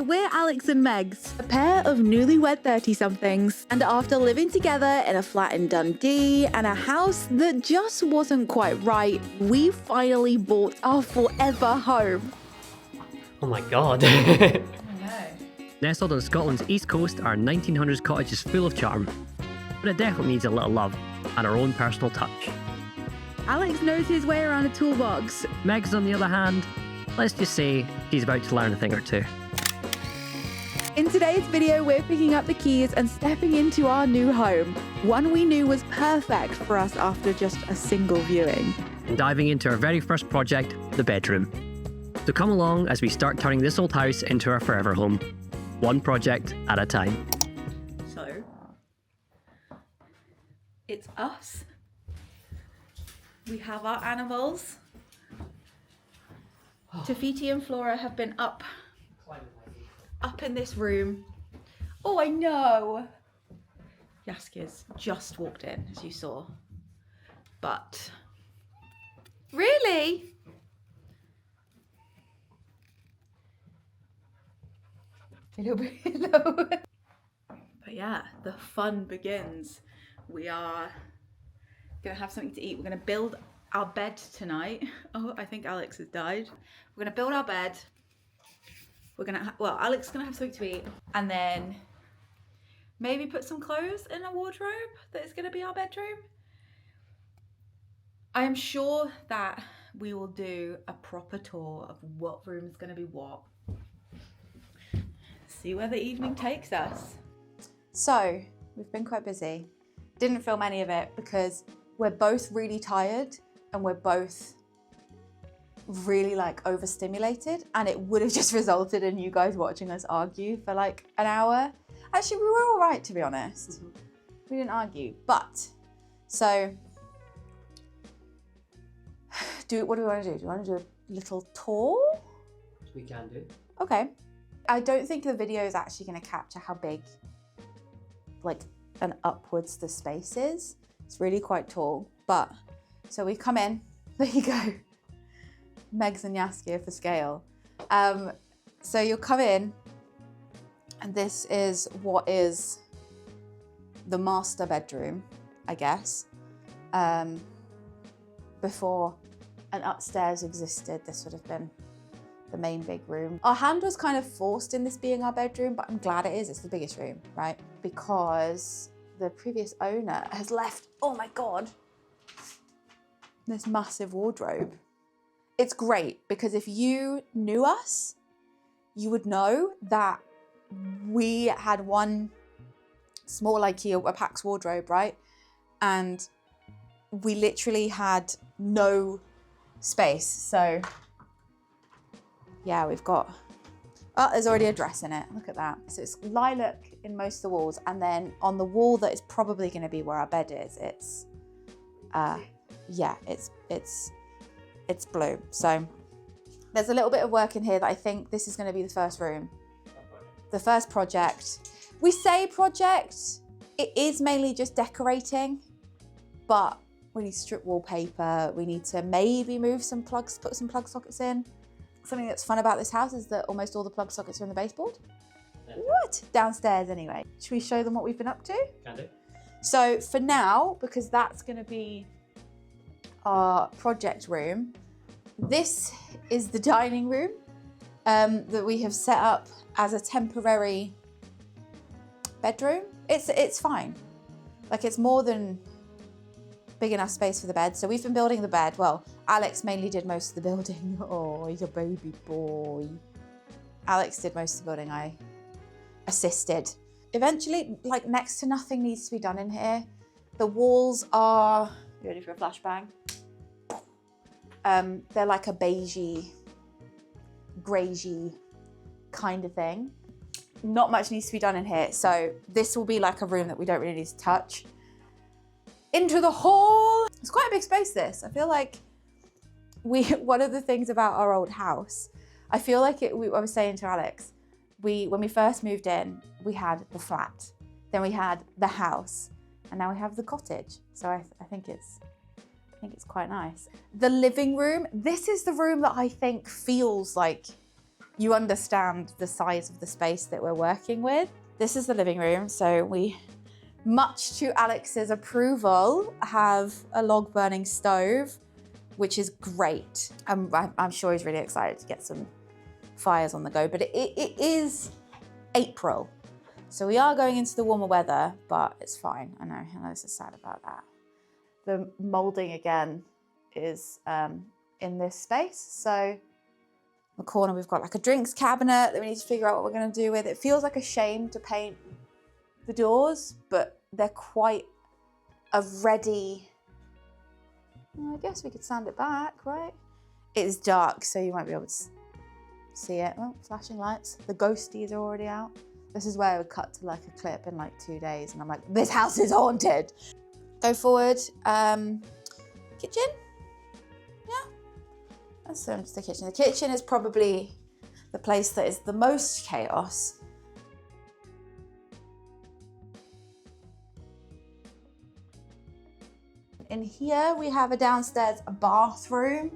we're Alex and Megs, a pair of newlywed 30-somethings. And after living together in a flat in Dundee and a house that just wasn't quite right, we finally bought our forever home. Oh my god. Nestled on Scotland's east coast, our 1900s cottage is full of charm, but it definitely needs a little love and our own personal touch. Alex knows his way around a toolbox. Meg's, on the other hand, let's just say he's about to learn a thing or two. In today's video, we're picking up the keys and stepping into our new home, one we knew was perfect for us after just a single viewing. And diving into our very first project, the bedroom. So come along as we start turning this old house into our forever home, one project at a time. So, it's us. We have our animals. Tafiti and Flora have been up in this room. Oh, I know. Yaskia's just walked in, as you saw. But, really? Hello, hello. But yeah, the fun begins. We are gonna have something to eat. We're gonna build our bed tonight. Oh, I think Alex has died. We're gonna build our bed. We're gonna, well, Alex is gonna have something to eat, and then maybe put some clothes in a wardrobe that is gonna be our bedroom. I am sure that we will do a proper tour of what room is gonna be what. See where the evening takes us. So, we've been quite busy. Didn't film any of it because we're both really tired and we're both really like overstimulated, and it would have just resulted in you guys watching us argue for like an hour. Actually, we were all right, to be honest. We didn't argue, but so what do we want to do? Do we want to do a little tour? We can do. Okay. I don't think the video is actually going to capture how big like and upwards the space is. It's really quite tall, but so we come in, there you go. Megs and Yaskia for scale. So you'll come in, and this is what is the master bedroom, I guess. Before an upstairs existed, this would have been the main big room. Our hand was kind of forced in this being our bedroom, but I'm glad it is. It's the biggest room, right? Because the previous owner has left, oh my God, this massive wardrobe. It's great because if you knew us, you would know that we had one small IKEA, a Pax wardrobe, right? And we literally had no space. So yeah, we've got, oh, there's already a dress in it. Look at that. So it's lilac in most of the walls. And then on the wall that is probably going to be where our bed is, it's, yeah, it's blue. So there's a little bit of work in here that I think this is going to be the first room. The first project. We say project, it is mainly just decorating, but we need to strip wallpaper. We need to maybe move some plugs, put some plug sockets in. Something that's fun about this house is that almost all the plug sockets are in the baseboard. Yeah. What? Downstairs anyway. Should we show them what we've been up to? Can do. So for now, because that's going to be our project room, this is the dining room that we have set up as a temporary bedroom. It's fine. Like, it's more than big enough space for the bed. So we've been building the bed. Well, Alex mainly did most of the building. Oh, he's a baby boy. Alex did most of the building. I assisted. Eventually, like, next to nothing needs to be done in here. The walls are, you ready for a flashbang? They're like a beigey, greigey kind of thing. Not much needs to be done in here. So this will be like a room that we don't really need to touch. Into the hall. It's quite a big space, this. I feel like one of the things about our old house, I feel like I was saying to Alex, when we first moved in, we had the flat, then we had the house, and now we have the cottage. So I think it's quite nice. The living room, this is the room that I think feels like you understand the size of the space that we're working with. This is the living room. So we, much to Alex's approval, have a log burning stove, which is great. I'm sure he's really excited to get some fires on the go, but it is April. So we are going into the warmer weather, but it's fine. I know this is sad about that. The molding again is in this space. So in the corner, we've got like a drinks cabinet that we need to figure out what we're gonna do with. It feels like a shame to paint the doors, but they're quite a ready, well, I guess we could sand it back, right? It is dark, so you won't be able to see it. Oh, flashing lights. The ghosties are already out. This is where I would cut to like a clip in like 2 days, and I'm like, this house is haunted. Go forward. Kitchen? Yeah. That's the kitchen. The kitchen is probably the place that is the most chaos. In here, we have a downstairs bathroom.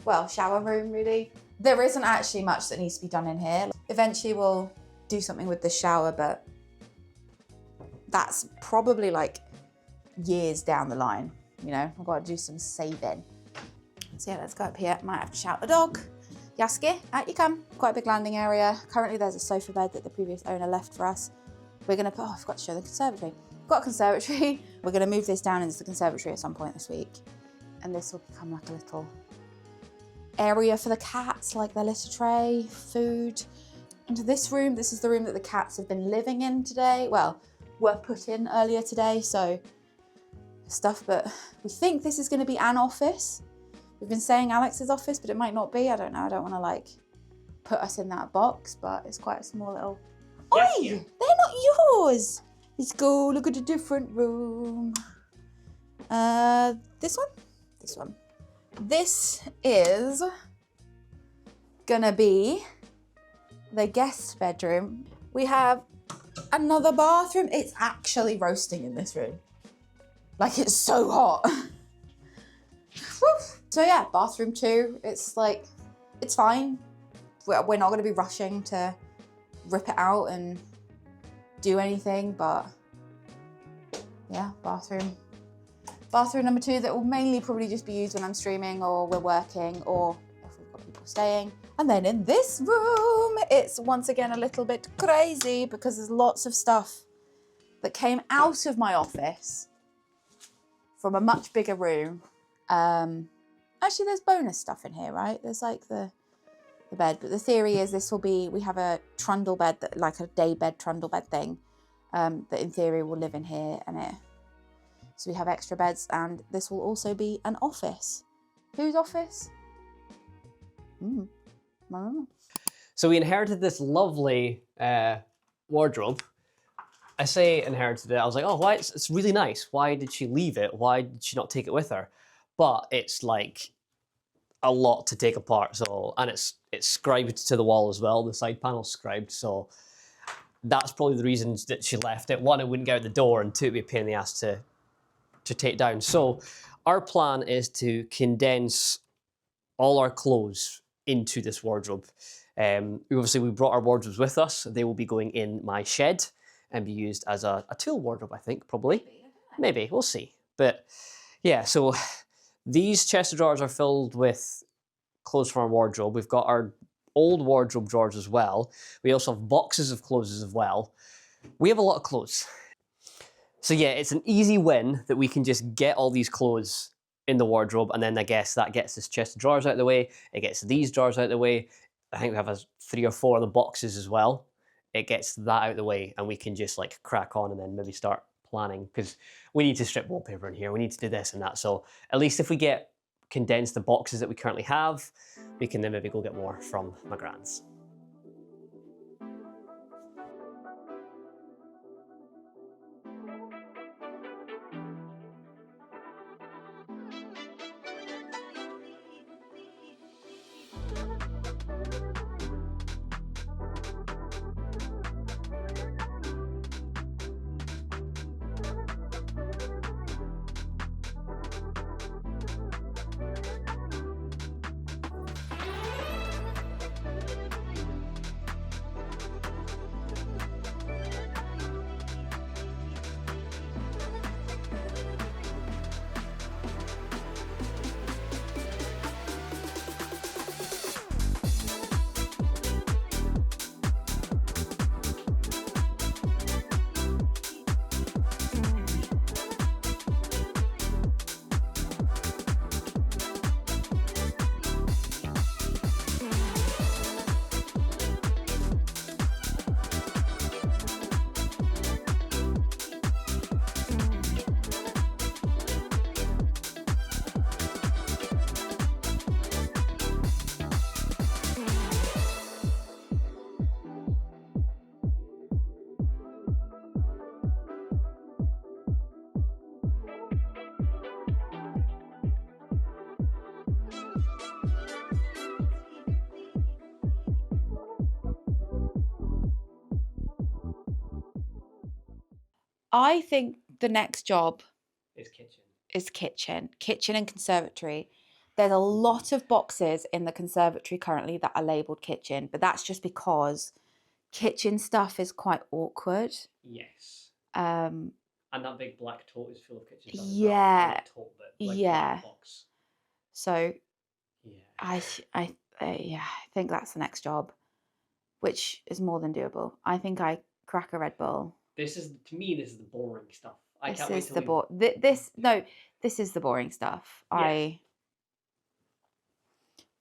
Well, shower room, really. There isn't actually much that needs to be done in here. Eventually, we'll do something with the shower, but that's probably like years down the line. You know, I've got to do some saving. So yeah, let's go up here. Might have to shout the dog. Yaski, out you come. Quite a big landing area. Currently, there's a sofa bed that the previous owner left for us. We're gonna put, oh, I forgot to show the conservatory. We've got a conservatory. We're gonna move this down into the conservatory at some point this week. And this will become like a little area for the cats, like their litter tray, food. Into this room, this is the room that the cats have been living in today. Well, were put in earlier today, so stuff, but we think this is gonna be an office. We've been saying Alex's office, but it might not be, I don't know. I don't wanna like put us in that box, but it's quite a small little, Yes, oi, yeah. they're not yours. Let's go look at a different room. This one? This one. This is gonna be the guest bedroom. We have another bathroom. It's actually roasting in this room. Like, it's so hot. So yeah, bathroom 2. It's like, it's fine. We're not gonna be rushing to rip it out and do anything, but yeah, bathroom number 2 that will mainly probably just be used when I'm streaming or we're working or if we've got people staying. And then in this room, it's once again a little bit crazy because there's lots of stuff that came out of my office from a much bigger room. Actually, there's bonus stuff in here, right? There's like the bed, but the theory is this will be, we have a trundle bed, that like a day bed trundle bed thing, that in theory will live in here, and so we have extra beds, and this will also be an office. Whose office? I don't know. So we inherited this lovely wardrobe. I say inherited it, I was like, oh, why? It's really nice. Why did she leave it? Why did she not take it with her? But it's like a lot to take apart, so, and it's scribed to the wall as well, the side panel's scribed, so that's probably the reasons that she left it. 1, it wouldn't get out the door, and 2, it'd be a pain in the ass to take down. So our plan is to condense all our clothes into this wardrobe. Obviously, we brought our wardrobes with us. They will be going in my shed and be used as a tool wardrobe, I think, probably. Maybe, we'll see. But yeah, so these chest of drawers are filled with clothes from our wardrobe. We've got our old wardrobe drawers as well. We also have boxes of clothes as well. We have a lot of clothes. So yeah, it's an easy win that we can just get all these clothes in the wardrobe, and then I guess that gets this chest of drawers out of the way. It gets these drawers out of the way. I think we have 3 or 4 of the boxes as well. It gets that out of the way, and we can just like crack on and then maybe start planning, because we need to strip wallpaper in here. We need to do this and that. So at least if we condense the boxes that we currently have, we can then maybe go get more from my grand's. I think the next job It's kitchen. is kitchen and conservatory. There's a lot of boxes in the conservatory currently that are labeled kitchen, but that's just because kitchen stuff is quite awkward. Yes. Um, And that big black tote is full of kitchen stuff as Yeah. well. Not tote, but like Yeah. black box. so Yeah. I think that's the next job, which is more than doable. I think I crack a Red Bull. This is, to me, this is the boring stuff. I This can't wait is till the this is the boring stuff. Yeah.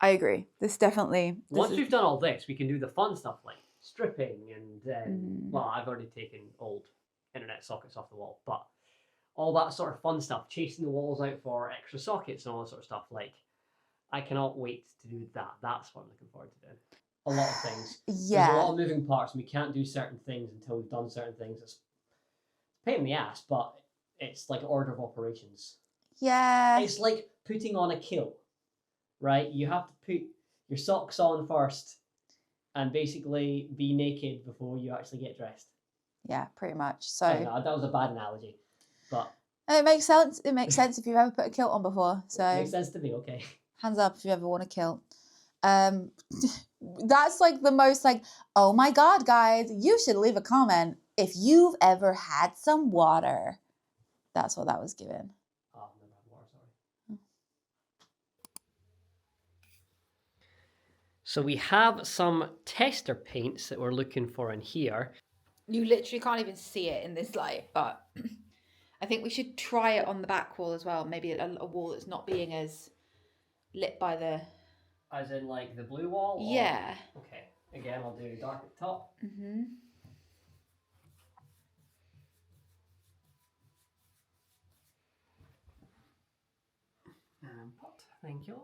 I agree. This definitely. Once we've done all this, we can do the fun stuff like stripping and well, I've already taken old internet sockets off the wall, but all that sort of fun stuff, chasing the walls out for extra sockets and all that sort of stuff. Like, I cannot wait to do that. That's what I'm looking forward to doing. A lot of things. Yeah. There's a lot of moving parts, and we can't do certain things until we've done certain things. It's a pain in the ass, but it's like order of operations. Yeah. It's like putting on a kilt, right? You have to put your socks on first and basically be naked before you actually get dressed. Yeah, pretty much. I don't So know, that was a bad analogy, but it makes sense. It makes sense if you've ever put a kilt on before. it So makes sense to me. Okay. hands up if you ever worn a kilt. That's like the most like, oh my God, guys, you should leave a comment if you've ever had some water. That's what that was given. Oh, I've never had water, sorry. So we have some tester paints that we're looking for in here. You literally can't even see it in this light, but I think we should try it on the back wall as well. Maybe a wall that's not being as lit by the... As in like the blue wall? Or... Yeah. Okay. Again, I'll do dark at the top. Mm-hmm. And pot. Thank you.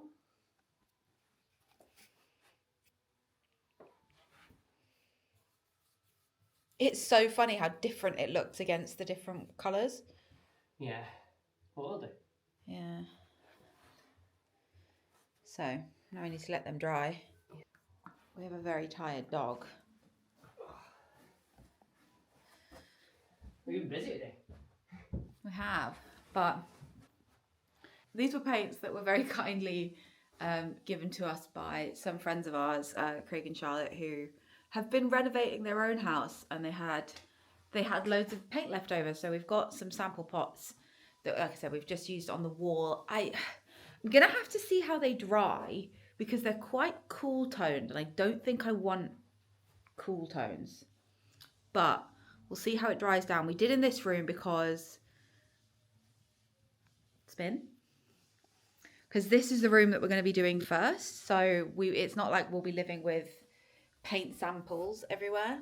It's so funny how different it looks against the different colours. Yeah. What will do? Yeah. So, now we need to let them dry. We have a very tired dog. We've been busy today. We have, but these were paints that were very kindly given to us by some friends of ours, Craig and Charlotte, who have been renovating their own house, and they had loads of paint left over. So we've got some sample pots that, like I said, we've just used on the wall. I'm gonna have to see how they dry because they're quite cool toned, and I don't think I want cool tones, but we'll see how it dries down. We did in this room because this is the room that we're going to be doing first. So it's not like we'll be living with paint samples everywhere.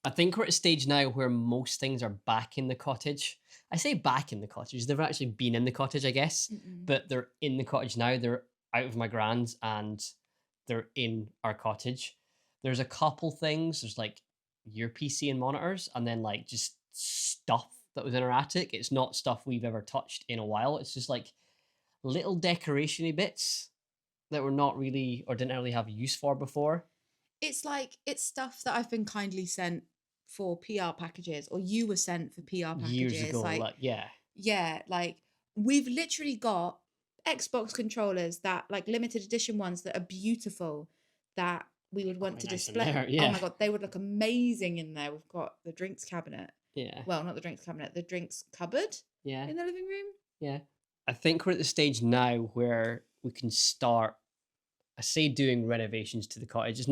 I think we're at a stage now where most things are back in the cottage. I say back in the cottage. They've actually been in the cottage, I guess, but they're in the cottage now. They're out of my grand's and they're in our cottage. There's a couple things. There's like your PC and monitors, and then like just stuff that was in our attic. It's not stuff we've ever touched in a while. It's just like little decoration-y bits that we're not really or didn't really have use for before. It's stuff that I've been kindly sent for PR packages, or you were sent for PR packages. Years ago, like yeah. Yeah, like we've literally got Xbox controllers that like limited edition ones that are beautiful that we would want to display. There, yeah. Oh my God, they would look amazing in there. We've got the drinks cabinet. Yeah. Well, not the drinks cabinet, the drinks cupboard. Yeah. In the living room. Yeah. I think we're at the stage now where we can start, I say, doing renovations to the cottage.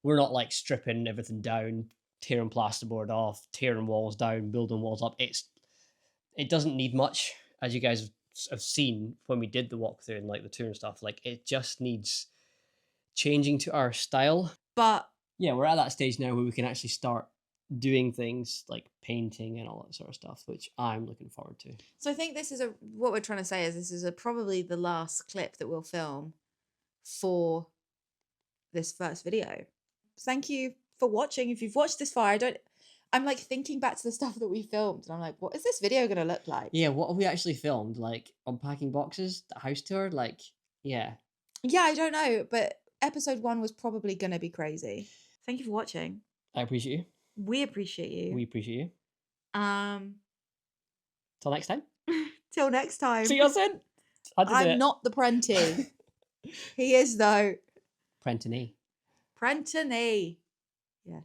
We're not like stripping everything down, tearing plasterboard off, tearing walls down, building walls up. It doesn't need much, as you guys have seen when we did the walkthrough and like the tour and stuff. Like, it just needs changing to our style. But yeah, we're at that stage now where we can actually start doing things like painting and all that sort of stuff, which I'm looking forward to. So I think what we're trying to say is this is probably the last clip that we'll film for this first video. Thank you for watching. If you've watched this far, I'm like thinking back to the stuff that we filmed and I'm like, what is this video gonna look like? Yeah, what have we actually filmed? Like unpacking boxes, the house tour, like yeah. Yeah, I don't know, but episode 1 was probably gonna be crazy. Thank you for watching. I appreciate you. We appreciate you. We appreciate you. Till next time. Till next time. See you soon. I'm not the Prenty. He is though. Prentony. Prentony. Yes.